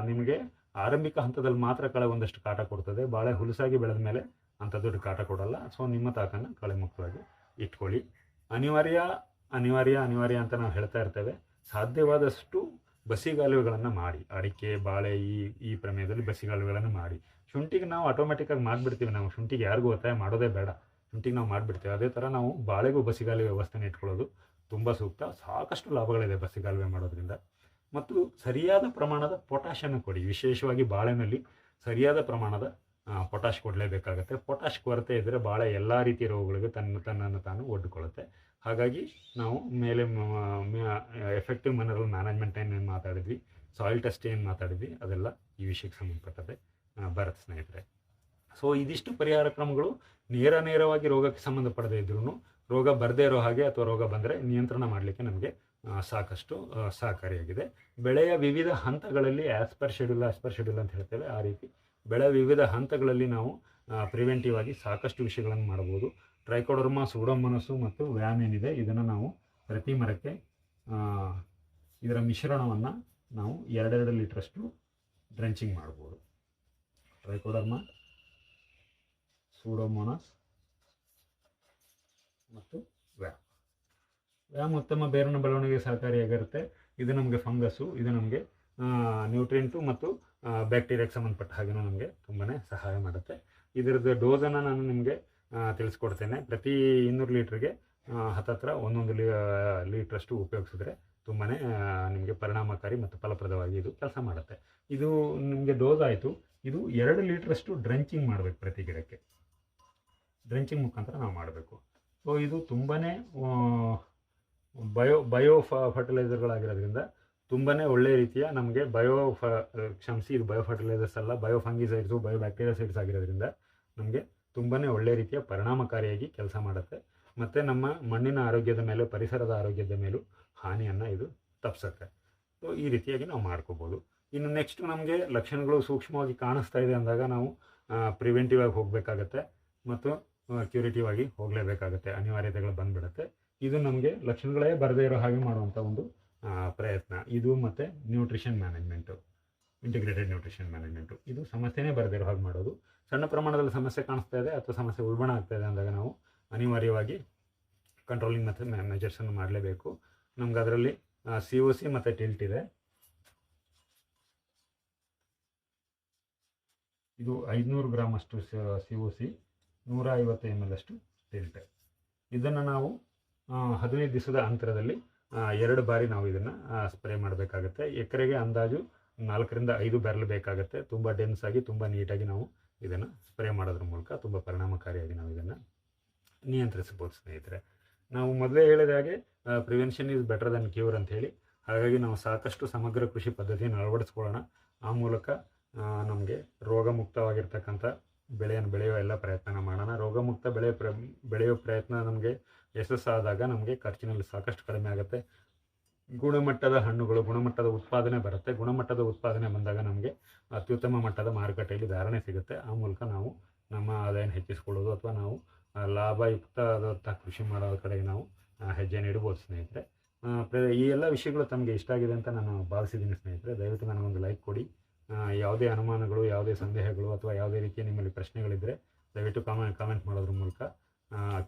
ನಿಮಗೆ ಆರಂಭಿಕ ಹಂತದಲ್ಲಿ ಮಾತ್ರ ಕಳೆ ಒಂದಷ್ಟು ಕಾಟ ಕೊಡ್ತದೆ. ಬಾಳೆ ಹುಲಸಾಗಿ ಬೆಳೆದ ಮೇಲೆ ಅಂಥ ದೊಡ್ಡ ಕಾಟ ಕೊಡಲ್ಲ. ಸೊ ನಿಮ್ಮ ತಾಕನ್ನು ಕಳೆ ಮುಕ್ತವಾಗಿ ಇಟ್ಕೊಳ್ಳಿ. ಅನಿವಾರ್ಯ ಅಂತ ನಾವು ಹೇಳ್ತಾ ಇರ್ತೇವೆ. ಸಾಧ್ಯವಾದಷ್ಟು ಬಸಿಗಾಲುವೆಗಳನ್ನು ಮಾಡಿ. ಅಡಿಕೆ, ಬಾಳೆ ಈ ಪ್ರಮೇಯದಲ್ಲಿ ಬಸಿಗಾಲುವೆಗಳನ್ನು ಮಾಡಿ. ಶುಂಠಿಗೆ ನಾವು ಆಟೋಮೆಟಿಕ್ಕಾಗಿ ಮಾಡಿಬಿಡ್ತೀವಿ. ನಾವು ಶುಂಠಿಗೆ ಯಾರಿಗೂ ಒತ್ತಾಯ ಮಾಡೋದೇ ಬೇಡ, ಶುಂಠಿಗೆ ನಾವು ಮಾಡಿಬಿಡ್ತೇವೆ. ಅದೇ ಥರ ನಾವು ಬಾಳೆಗೂ ಬಸಿಗಾಲುವೆ ವ್ಯವಸ್ಥೆನ ಇಟ್ಕೊಳ್ಳೋದು ತುಂಬ ಸೂಕ್ತ. ಸಾಕಷ್ಟು ಲಾಭಗಳಿದೆ ಬಸಿಗಾಲುವೆ ಮಾಡೋದ್ರಿಂದ. ಮತ್ತು ಸರಿಯಾದ ಪ್ರಮಾಣದ ಪೊಟ್ಯಾಷನ್ನು ಕೊಡಿ. ವಿಶೇಷವಾಗಿ ಬಾಳೆನಲ್ಲಿ ಸರಿಯಾದ ಪ್ರಮಾಣದ ಪೊಟ್ಯಾಷ್ ಕೊಡಲೇಬೇಕಾಗತ್ತೆ. ಪೊಟ್ಯಾಷ್ ಕೊರತೆ ಇದ್ದರೆ ಬಾಳೆ ಎಲ್ಲ ರೀತಿಯ ರೋಗಗಳಿಗೆ ತನ್ನನ್ನು ತಾನು ಒಡ್ಡಿಕೊಳ್ಳುತ್ತೆ. ಹಾಗಾಗಿ ನಾವು ಮೇಲೆ ಎಫೆಕ್ಟಿವ್ ಮಿನರಲ್ ಮ್ಯಾನೇಜ್ಮೆಂಟ್ ಏನೇನು ಮಾತಾಡಿದ್ವಿ, ಸಾಯಿಲ್ ಟೆಸ್ಟ್ ಏನು ಮಾತಾಡಿದ್ವಿ, ಅದೆಲ್ಲ ಈ ವಿಷಯಕ್ಕೆ ಸಂಬಂಧಪಟ್ಟದೆ ಬರುತ್ತೆ ಸ್ನೇಹಿತರೆ. ಸೊ ಇದಿಷ್ಟು ಪರಿಹಾರ ಕ್ರಮಗಳು ನೇರವಾಗಿ ರೋಗಕ್ಕೆ ಸಂಬಂಧಪಡದೇ ಇದ್ರೂ, ರೋಗ ಬರದೇ ಇರೋ ಹಾಗೆ ಅಥವಾ ರೋಗ ಬಂದರೆ ನಿಯಂತ್ರಣ ಮಾಡಲಿಕ್ಕೆ ನಮಗೆ ಸಾಕಷ್ಟು ಸಹಕಾರಿಯಾಗಿದೆ. ಬೆಳೆಯ ವಿವಿಧ ಹಂತಗಳಲ್ಲಿ ಆ್ಯಸ್ ಪರ್ ಶೆಡ್ಯೂಲ್ ಅಂತ ಹೇಳ್ತೇವೆ, ಆ ರೀತಿ ಬೆಳೆಯ ವಿವಿಧ ಹಂತಗಳಲ್ಲಿ ನಾವು ಪ್ರಿವೆಂಟಿವ್ ಆಗಿ ಸಾಕಷ್ಟು ವಿಷಯಗಳನ್ನು ಮಾಡ್ಬೋದು. ಟ್ರೈಕೋಡರ್ಮಾ, ಸೂಡೋಮೋನಾಸ್ ಮತ್ತು ವ್ಯಾಮ್ ಏನಿದೆ, ಇದನ್ನು ನಾವು ಪ್ರತಿ ಮರಕ್ಕೆ ಇದರ ಮಿಶ್ರಣವನ್ನು ನಾವು 2 ಲೀಟ್ರಷ್ಟು ಡ್ರೆಂಚಿಂಗ್ ಮಾಡ್ಬೋದು. ಟ್ರೈಕೋಡರ್ಮಾ, ಸೂಡೋಮೋನಾಸ್ ಮತ್ತು ವ್ಯಾಮ್ ಉತ್ತಮ ಬೇರಿನ ಬೆಳವಣಿಗೆ ಸಹಕಾರಿಯಾಗಿರುತ್ತೆ. ಇದು ನಮಗೆ ಫಂಗಸ್ಸು, ಇದು ನಮಗೆ ನ್ಯೂಟ್ರಿಯೆಂಟು ಮತ್ತು ಬ್ಯಾಕ್ಟೀರಿಯಾಕ್ಕೆ ಸಂಬಂಧಪಟ್ಟ ಹಾಗೆ ನಮಗೆ ತುಂಬಾ ಸಹಾಯ ಮಾಡುತ್ತೆ. ಇದರದ್ದು ಡೋಸನ್ನು ನಾನು ನಿಮಗೆ ತಿಳಿಸ್ಕೊಡ್ತೇನೆ. ಪ್ರತಿ 200 ಲೀಟ್ರಿಗೆ ಹತ್ತತ್ರ 1 ಲೀಟ್ರಷ್ಟು ಉಪಯೋಗಿಸಿದ್ರೆ ತುಂಬಾ ನಿಮಗೆ ಪರಿಣಾಮಕಾರಿ ಮತ್ತು ಫಲಪ್ರದವಾಗಿ ಇದು ಕೆಲಸ ಮಾಡುತ್ತೆ. ಇದು ನಿಮಗೆ ಡೋಸ್ ಆಯಿತು. ಇದು 2 ಲೀಟ್ರಷ್ಟು ಡ್ರೆಂಚಿಂಗ್ ಮಾಡಬೇಕು ಪ್ರತಿ ಗಿಡಕ್ಕೆ. ಡ್ರೆಂಚಿಂಗ್ ಮುಖಾಂತರ ನಾವು ಮಾಡಬೇಕು. ಸೊ ಇದು ತುಂಬಾ ಬಯೋ ಫರ್ಟಿಲೈಸರ್ಗಳಾಗಿರೋದ್ರಿಂದ ತುಂಬಾ ಒಳ್ಳೆಯ ರೀತಿಯ ನಮಗೆ ಇದು ಬಯೋ ಫರ್ಟಿಲೈಸರ್ಸ್ ಅಲ್ಲ, ಬಯೋ ಫಂಗಿಸೈಡ್ಸು, ಬಯೋ ಬ್ಯಾಕ್ಟೀರಿಯಾಸೈಡ್ಸ್ ಆಗಿರೋದ್ರಿಂದ ನಮಗೆ ತುಂಬಾ ಒಳ್ಳೆಯ ರೀತಿಯ ಪರಿಣಾಮಕಾರಿಯಾಗಿ ಕೆಲಸ ಮಾಡುತ್ತೆ. ಮತ್ತು ನಮ್ಮ ಮಣ್ಣಿನ ಆರೋಗ್ಯದ ಮೇಲೆ, ಪರಿಸರದ ಆರೋಗ್ಯದ ಮೇಲೂ ಹಾನಿಯನ್ನು ಇದು ತಪ್ಪಿಸುತ್ತೆ. ಸೊ ಈ ರೀತಿಯಾಗಿ ನಾವು ಮಾಡ್ಕೋಬೋದು. ಇನ್ನು ನೆಕ್ಸ್ಟು ನಮಗೆ ಲಕ್ಷಣಗಳು ಸೂಕ್ಷ್ಮವಾಗಿ ಕಾಣಿಸ್ತಾ ಇದೆ ಅಂದಾಗ ನಾವು ಪ್ರಿವೆಂಟಿವ್ ಆಗಿ ಹೋಗಬೇಕಾಗತ್ತೆ ಮತ್ತು ಕ್ಯೂರಿಟಿವ್ ಆಗಿ ಹೋಗಲೇಬೇಕಾಗತ್ತೆ. ಅನಿವಾರ್ಯತೆಗಳು ಬಂದುಬಿಡುತ್ತೆ. ಇದು ನಮಗೆ ಲಕ್ಷಣಗಳೇ ಬರದೇ ಇರೋ ಹಾಗೆ ಮಾಡುವಂಥ ಒಂದು ಪ್ರಯತ್ನ ಇದು. ಮತ್ತು nutrition management, integrated nutrition management, ಇದು ಸಮಸ್ಯೆನೇ ಬರದೇ ಇರೋ ಹಾಗೆ ಮಾಡೋದು. ಸಣ್ಣ ಪ್ರಮಾಣದಲ್ಲಿ ಸಮಸ್ಯೆ ಕಾಣಿಸ್ತಾ ಇದೆ ಅಥವಾ ಸಮಸ್ಯೆ ಉಲ್ಬಣ ಆಗ್ತಾ ಇದೆ ಅಂದಾಗ ನಾವು ಅನಿವಾರ್ಯವಾಗಿ ಕಂಟ್ರೋಲಿಂಗ್ ಮತ್ತು ಮೆಜರ್ಸನ್ನು ಮಾಡಲೇಬೇಕು. ನಮ್ಗೆ ಅದರಲ್ಲಿ COC ಮತ್ತು ಟಿಲ್ಟ್ ಇದೆ. ಇದು 500 ಗ್ರಾಮ್ ಅಷ್ಟು COC, 150 ml ಅಷ್ಟು ಟಿಲ್ಟ್. ಇದನ್ನು ನಾವು 15 ದಿವಸದ ಅಂತರದಲ್ಲಿ 2 ಬಾರಿ ನಾವು ಇದನ್ನು ಸ್ಪ್ರೇ ಮಾಡಬೇಕಾಗತ್ತೆ. ಎಕರೆಗೆ ಅಂದಾಜು 4 ರಿಂದ 5 ಬ್ಯಾರಲ್ ಬೇಕಾಗುತ್ತೆ. ತುಂಬ ಡೆನ್ಸ್ ಆಗಿ, ತುಂಬ ನೀಟಾಗಿ ನಾವು ಇದನ್ನು ಸ್ಪ್ರೇ ಮಾಡೋದ್ರ ಮೂಲಕ ತುಂಬ ಪರಿಣಾಮಕಾರಿಯಾಗಿ ನಾವು ಇದನ್ನು ನಿಯಂತ್ರಿಸ್ಬೋದು ಸ್ನೇಹಿತರೆ. ನಾವು ಮೊದಲೇ ಹೇಳಿದ ಹಾಗೆ prevention is better then cure ಅಂತ ಹೇಳಿ. ಹಾಗಾಗಿ ನಾವು ಸಾಕಷ್ಟು ಸಮಗ್ರ ಕೃಷಿ ಪದ್ಧತಿಯನ್ನು ಅಳವಡಿಸ್ಕೊಳ್ಳೋಣ. ಆ ಮೂಲಕ ನಮಗೆ ರೋಗಮುಕ್ತವಾಗಿರ್ತಕ್ಕಂಥ ಬೆಳೆಯನ್ನು ಬೆಳೆಯೋ ಎಲ್ಲ ಪ್ರಯತ್ನ ಮಾಡೋಣ. ರೋಗಮುಕ್ತ ಬೆಳೆಯೋ ಪ್ರಯತ್ನ ನಮಗೆ ಯಶಸ್ಸಾದಾಗ ನಮಗೆ ಖರ್ಚಿನಲ್ಲಿ ಸಾಕಷ್ಟು ಕಡಿಮೆ ಆಗುತ್ತೆ. ಗುಣಮಟ್ಟದ ಹಣ್ಣುಗಳು, ಗುಣಮಟ್ಟದ ಉತ್ಪಾದನೆ ಬರುತ್ತೆ. ಗುಣಮಟ್ಟದ ಉತ್ಪಾದನೆ ಬಂದಾಗ ನಮಗೆ ಅತ್ಯುತ್ತಮ ಮಟ್ಟದ ಮಾರುಕಟ್ಟೆಯಲ್ಲಿ ಧಾರಣೆ ಸಿಗುತ್ತೆ. ಆ ಮೂಲಕ ನಾವು ನಮ್ಮ ಆದಾಯನ ಹೆಚ್ಚಿಸ್ಕೊಳ್ಳೋದು ಅಥವಾ ನಾವು ಲಾಭಯುಕ್ತವಾದಂಥ ಕೃಷಿ ಮಾಡೋ ಕಡೆಗೆ ನಾವು ಹೆಜ್ಜೆಯನ್ನು ಇಡ್ಬೋದು ಸ್ನೇಹಿತರೆ. ಈ ಎಲ್ಲ ವಿಷಯಗಳು ತಮಗೆ ಇಷ್ಟ ಆಗಿದೆ ಅಂತ ನಾನು ಭಾವಿಸಿದ್ದೀನಿ ಸ್ನೇಹಿತರೆ. ದಯವಿಟ್ಟು ನನಗೊಂದು ಲೈಕ್ ಕೊಡಿ. ಯಾವುದೇ ಅನುಮಾನಗಳು, ಯಾವುದೇ ಸಂದೇಹಗಳು ಅಥವಾ ಯಾವುದೇ ರೀತಿಯ ನಿಮ್ಮಲ್ಲಿ ಪ್ರಶ್ನೆಗಳಿದ್ದರೆ ದಯವಿಟ್ಟು ಕಾಮೆಂಟ್ ಮಾಡೋದ್ರ ಮೂಲಕ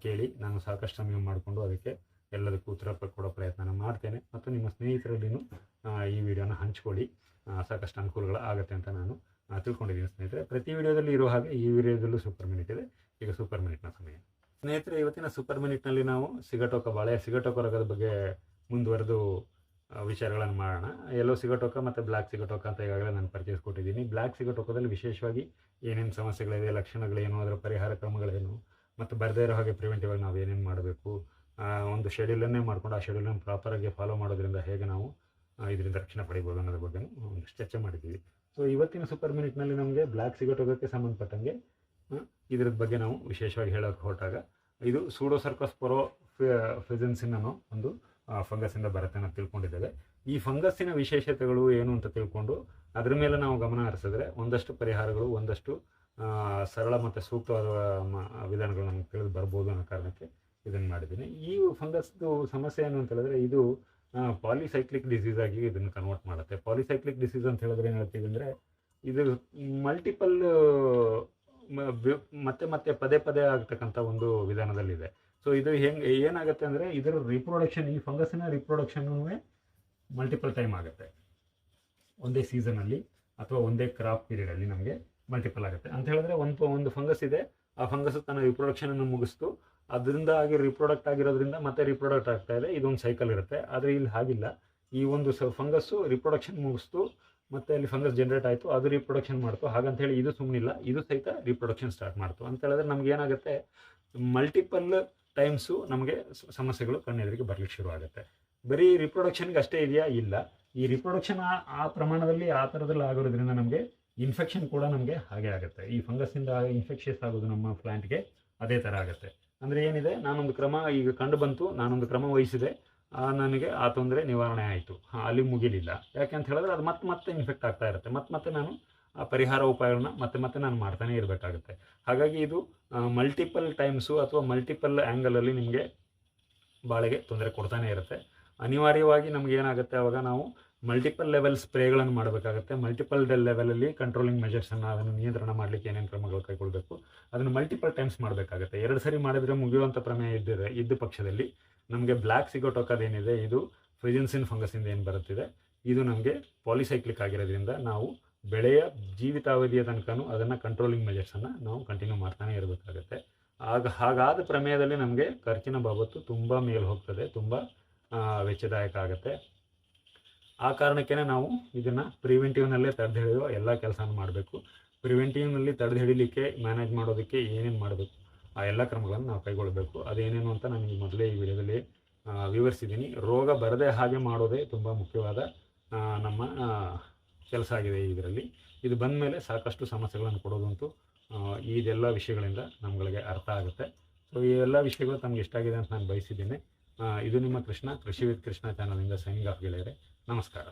ಕೇಳಿ. ನಾನು ಸಾಕಷ್ಟು ಸಮಯ ಮಾಡಿಕೊಂಡು ಅದಕ್ಕೆ ಎಲ್ಲದಕ್ಕೂ ಉತ್ತರ ಕೊಡೋ ಪ್ರಯತ್ನ ಮಾಡ್ತೇನೆ. ಮತ್ತು ನಿಮ್ಮ ಸ್ನೇಹಿತರಲ್ಲಿನೂ ಈ ವಿಡಿಯೋನ ಹಂಚ್ಕೊಳ್ಳಿ. ಸಾಕಷ್ಟು ಅನುಕೂಲಗಳು ಆಗುತ್ತೆ ಅಂತ ನಾನು ತಿಳ್ಕೊಂಡಿದ್ದೀನಿ ಸ್ನೇಹಿತರೆ. ಪ್ರತಿ ವಿಡಿಯೋದಲ್ಲಿ ಇರೋ ಹಾಗೆ ಈ ವಿಡಿಯೋದಲ್ಲೂ ಸೂಪರ್ ಮಿನಿಟ್ ಇದೆ. ಈಗ ಸೂಪರ್ ಮಿನಿಟ್ನ ಸಮಯ ಸ್ನೇಹಿತರೆ. ಇವತ್ತಿನ ಸೂಪರ್ ಮಿನಿಟ್ನಲ್ಲಿ ನಾವು ಬಾಳೆಯ ಸಿಗಟೋಕ ರೋಗದ ಬಗ್ಗೆ ಮುಂದುವರೆದು ವಿಚಾರಗಳನ್ನು ಮಾಡೋಣ. ಎಲ್ಲೋ ಸಿಗಟೋಕ ಮತ್ತು ಬ್ಲ್ಯಾಕ್ ಸಿಗಟೋಕ ಅಂತ ಈಗಾಗಲೇ ನಾನು ಪರಿಚಯಿಸ್ಕೊಟ್ಟಿದ್ದೀನಿ. ಬ್ಲ್ಯಾಕ್ ಸಿಗಟೋಕದಲ್ಲಿ ವಿಶೇಷವಾಗಿ ಏನೇನು ಸಮಸ್ಯೆಗಳಿದೆ, ಲಕ್ಷಣಗಳೇನು, ಅದರ ಪರಿಹಾರ ಕ್ರಮಗಳೇನು ಮತ್ತು ಬರದೇ ಇರೋ ಹಾಗೆ ಪ್ರಿವೆಂಟಿವ್ ಆಗಿ ನಾವು ಏನೇನು ಮಾಡಬೇಕು, ಒಂದು ಶೆಡ್ಯೂಲನ್ನೇ ಮಾಡ್ಕೊಂಡು ಆ ಶೆಡ್ಯೂಲನ್ನು ಪ್ರಾಪರಾಗಿ ಫಾಲೋ ಮಾಡೋದ್ರಿಂದ ಹೇಗೆ ನಾವು ಇದರಿಂದ ರಕ್ಷಣೆ ಪಡಿಬೋದು ಅನ್ನೋದ್ರ ಬಗ್ಗೆ ಒಂದಿಷ್ಟು ಚರ್ಚೆ ಮಾಡಿದ್ದೀವಿ. ಸೊ ಇವತ್ತಿನ ಸೂಪರ್ ಮಿನಿಟ್ನಲ್ಲಿ ನಮಗೆ ಬ್ಲ್ಯಾಕ್ ಸಿಗೋಟೋಗಕ್ಕೆ ಸಂಬಂಧಪಟ್ಟಂಗೆ ಇದ್ರದ್ದು ಬಗ್ಗೆ ನಾವು ವಿಶೇಷವಾಗಿ ಹೇಳೋಕೆ ಹೊರಟಾಗ ಇದು ಸೂಡೋಸರ್ಕಸ್ ಫಿಜೆನ್ಸಿನ್ ಅನ್ನೋ ಒಂದು ಫಂಗಸ್ಸಿಂದ ಬರುತ್ತೆ ಅಂತ ತಿಳ್ಕೊಂಡಿದ್ದೇವೆ. ಈ ಫಂಗಸ್ಸಿನ ವಿಶೇಷತೆಗಳು ಏನು ಅಂತ ತಿಳ್ಕೊಂಡು ಅದ್ರ ಮೇಲೆ ನಾವು ಗಮನ ಹರಿಸಿದ್ರೆ ಒಂದಷ್ಟು ಪರಿಹಾರಗಳು, ಒಂದಷ್ಟು ಸರಳ ಮತ್ತು ಸೂಕ್ತವಾದ ವಿಧಾನಗಳು ನಮ್ಗೆ ತಿಳಿದು ಬರ್ಬೋದು ಅನ್ನೋ ಕಾರಣಕ್ಕೆ ಇದನ್ನು ಮಾಡಿದ್ದೀನಿ. ಈ ಫಂಗಸ್ದು ಸಮಸ್ಯೆ ಏನು ಅಂತ ಹೇಳಿದ್ರೆ ಇದು ಪಾಲಿಸೈಕ್ಲಿಕ್ ಡಿಸೀಸ್ ಆಗಿ ಇದನ್ನು ಕನ್ವರ್ಟ್ ಮಾಡುತ್ತೆ. ಪಾಲಿಸೈಕ್ಲಿಕ್ ಡಿಸೀಸ್ ಅಂತ ಹೇಳಿದ್ರೆ ಏನು ಹೇಳ್ತೀವಿ ಅಂದರೆ ಇದು ಮಲ್ಟಿಪಲ್ ಮತ್ತೆ ಪದೇ ಪದೇ ಆಗ್ತಕ್ಕಂಥ ಒಂದು ವಿಧಾನದಲ್ಲಿದೆ. ಸೊ ಇದು ಏನಾಗುತ್ತೆ ಅಂದರೆ ಇದರ ರಿಪ್ರೊಡಕ್ಷನ್, ಈ ಫಂಗಸ್ಸಿನ ರಿಪ್ರೊಡಕ್ಷನ್ನೂ ಮಲ್ಟಿಪಲ್ ಟೈಮ್ ಆಗುತ್ತೆ. ಒಂದೇ ಸೀಸನಲ್ಲಿ ಅಥವಾ ಒಂದೇ ಕ್ರಾಪ್ ಪೀರಿಯಡಲ್ಲಿ ನಮಗೆ ಮಲ್ಟಿಪಲ್ ಆಗುತ್ತೆ ಅಂತ ಹೇಳಿದ್ರೆ ಒಂದು ಫಂಗಸ್ ಇದೆ, ಆ ಫಂಗಸ್ ತನ್ನ ರಿಪ್ರೊಡಕ್ಷನನ್ನು ಮುಗಿಸ್ತು, ಅದರಿಂದ ಆಗಿ ರಿಪ್ರೊಡಕ್ಟ್ ಆಗಿರೋದ್ರಿಂದ ಮತ್ತೆ ರಿಪ್ರೊಡಕ್ಟ್ ಆಗ್ತಾ ಇದೆ. ಇದೊಂದು ಸೈಕಲ್ ಇರುತ್ತೆ. ಆದರೆ ಇಲ್ಲಿ ಹಾಗಿಲ್ಲ. ಈ ಒಂದು ಫಂಗಸ್ಸು ರಿಪ್ರೊಡಕ್ಷನ್ ಮುಗಿಸ್ತು, ಮತ್ತು ಅಲ್ಲಿ ಫಂಗಸ್ ಜನರೇಟ್ ಆಯಿತು, ಅದು ರಿಪ್ರೊಡಕ್ಷನ್ ಮಾಡ್ತು. ಹಾಗಂತೇಳಿ ಇದು ಸುಮ್ಮನಿಲ್ಲ, ಇದು ಸಹಿತ ರಿಪ್ರೊಡಕ್ಷನ್ ಸ್ಟಾರ್ಟ್ ಮಾಡ್ತು ಅಂತ ಹೇಳಿದ್ರೆ ನಮ್ಗೆ ಏನಾಗುತ್ತೆ, ಮಲ್ಟಿಪಲ್ ಟೈಮ್ಸು ನಮಗೆ ಸಮಸ್ಯೆಗಳು ಕಣ್ಣೆದುರಿಗೆ ಬರಲಿಕ್ಕೆ ಶುರು ಆಗುತ್ತೆ. ಬರೀ ರಿಪ್ರೊಡಕ್ಷನ್ಗೆ ಅಷ್ಟೇ ಇದೆಯಾ? ಇಲ್ಲ. ಈ ರಿಪ್ರೊಡಕ್ಷನ್ ಆ ಪ್ರಮಾಣದಲ್ಲಿ ಆ ಥರದಲ್ಲಿ ಆಗೋದ್ರಿಂದ ನಮಗೆ ಇನ್ಫೆಕ್ಷನ್ ಕೂಡ ನಮಗೆ ಹಾಗೆ ಆಗುತ್ತೆ. ಈ ಫಂಗಸ್ಸಿಂದ ಇನ್ಫೆಕ್ಷಸ್ ಆಗೋದು ನಮ್ಮ ಪ್ಲ್ಯಾಂಟ್ಗೆ ಅದೇ ಥರ ಆಗುತ್ತೆ. ಅಂದರೆ ಏನಿದೆ, ನಾನೊಂದು ಕ್ರಮ ಈಗ ಕಂಡು ಬಂತು, ನಾನೊಂದು ಕ್ರಮ ವಹಿಸಿದೆ, ನನಗೆ ಆ ತೊಂದರೆ ನಿವಾರಣೆ ಆಯಿತು, ಅಲ್ಲಿ ಮುಗಿಲಿಲ್ಲ. ಯಾಕೆ ಅಂತ ಹೇಳಿದ್ರೆ ಅದು ಮತ್ತೆ ಇನ್ಫೆಕ್ಟ್ ಆಗ್ತಾ ಇರುತ್ತೆ. ಮತ್ತೆ ನಾನು ಆ ಪರಿಹಾರ ಉಪಾಯಗಳನ್ನ ಮತ್ತೆ ನಾನು ಮಾಡ್ತಾನೆ ಇರಬೇಕಾಗುತ್ತೆ. ಹಾಗಾಗಿ ಇದು ಮಲ್ಟಿಪಲ್ ಟೈಮ್ಸು ಅಥವಾ ಮಲ್ಟಿಪಲ್ ಆ್ಯಂಗಲಲ್ಲಿ ನಿಮಗೆ ಬಾಳೆಗೆ ತೊಂದರೆ ಕೊಡ್ತಾನೆ ಇರುತ್ತೆ. ಅನಿವಾರ್ಯವಾಗಿ ನಮ್ಗೆ ಏನಾಗುತ್ತೆ, ಆವಾಗ ನಾವು ಮಲ್ಟಿಪಲ್ ಲೆವೆಲ್ ಸ್ಪ್ರೇಗಳನ್ನು ಮಾಡಬೇಕಾಗುತ್ತೆ. ಮಲ್ಟಿಪಲ್ ಲೆವೆಲಲ್ಲಿ ಕಂಟ್ರೋಲಿಂಗ್ ಮೆಜರ್ಸನ್ನು, ಅದನ್ನು ನಿಯಂತ್ರಣ ಮಾಡಲಿಕ್ಕೆ ಏನೇನು ಕ್ರಮಗಳು ಕೈಗೊಳ್ಳಬೇಕು ಅದನ್ನು ಮಲ್ಟಿಪಲ್ ಟೈಮ್ಸ್ ಮಾಡಬೇಕಾಗುತ್ತೆ. 2 ಸರಿ ಮಾಡಿದರೆ ಮುಗಿಯುವಂಥ ಪ್ರಮೇಯ ಇದ್ದ ಪಕ್ಷದಲ್ಲಿ ನಮಗೆ ಬ್ಲ್ಯಾಕ್ ಸಿಗೋಟೋಕದೇನಿದೆ, ಇದು ಫಿಜೆನ್ಸಿನ್ ಫಂಗಸ್ಸಿಂದ ಏನು ಬರುತ್ತಿದೆ, ಇದು ನಮಗೆ ಪಾಲಿಸೈಕ್ಲಿಕ್ ಆಗಿರೋದ್ರಿಂದ ನಾವು ಬೆಳೆಯ ಜೀವಿತಾವಧಿಯ ತನಕನೂ ಅದನ್ನು ಕಂಟ್ರೋಲಿಂಗ್ ಮೆಜರ್ಸನ್ನು ನಾವು ಕಂಟಿನ್ಯೂ ಮಾಡ್ತಾನೆ ಇರಬೇಕಾಗುತ್ತೆ. ಹಾಗಾದ ಪ್ರಮೇಯದಲ್ಲಿ ನಮಗೆ ಖರ್ಚಿನ ಬಾಬತ್ತು ತುಂಬ ಮೇಲೆ ಹೋಗ್ತದೆ, ತುಂಬ ವೆಚ್ಚದಾಯಕ ಆಗುತ್ತೆ. ಆ ಕಾರಣಕ್ಕೇ ನಾವು ಇದನ್ನು ಪ್ರಿವೆಂಟಿವ್ನಲ್ಲೇ ತಡೆದು ಹಿಡಿಯುವ ಎಲ್ಲ ಕೆಲಸನ ಮಾಡಬೇಕು. ಪ್ರಿವೆಂಟಿವ್ನಲ್ಲಿ ತಡೆದು ಹಿಡಿಲಿಕ್ಕೆ, ಮ್ಯಾನೇಜ್ ಮಾಡೋದಕ್ಕೆ ಏನೇನು ಮಾಡಬೇಕು ಆ ಎಲ್ಲ ಕ್ರಮಗಳನ್ನು ನಾವು ಕೈಗೊಳ್ಳಬೇಕು. ಅದೇನೇನು ಅಂತ ನಾನು ಈ ಮೊದಲೇ ಈ ವಿಡಿಯೋದಲ್ಲಿ ವಿವರಿಸಿದ್ದೀನಿ. ರೋಗ ಬರದೇ ಹಾಗೆ ಮಾಡೋದೇ ತುಂಬ ಮುಖ್ಯವಾದ ನಮ್ಮ ಕೆಲಸ ಆಗಿದೆ ಇದರಲ್ಲಿ. ಇದು ಬಂದ ಮೇಲೆ ಸಾಕಷ್ಟು ಸಮಸ್ಯೆಗಳನ್ನು ಕೊಡೋದಂತೂ ಇದೆಲ್ಲ ವಿಷಯಗಳಿಂದ ನಮ್ಗಳಿಗೆ ಅರ್ಥ ಆಗುತ್ತೆ. ಸೊ ಈ ಎಲ್ಲ ವಿಷಯಗಳು ತಮಗೆ ಇಷ್ಟ ಆಗಿದೆ ಅಂತ ನಾನು ಬಯಸಿದ್ದೀನಿ. ಇದು ನಿಮ್ಮ ಕೃಷ್ಣ, ಕೃಷಿ ವಿತ್ ಕೃಷ್ಣ ಚಾನಲಿಂದ ಸೈನಿಂಗ್ ಆಫ್ ಗೆಳೆಯರೆ. ನಮಸ್ಕಾರ.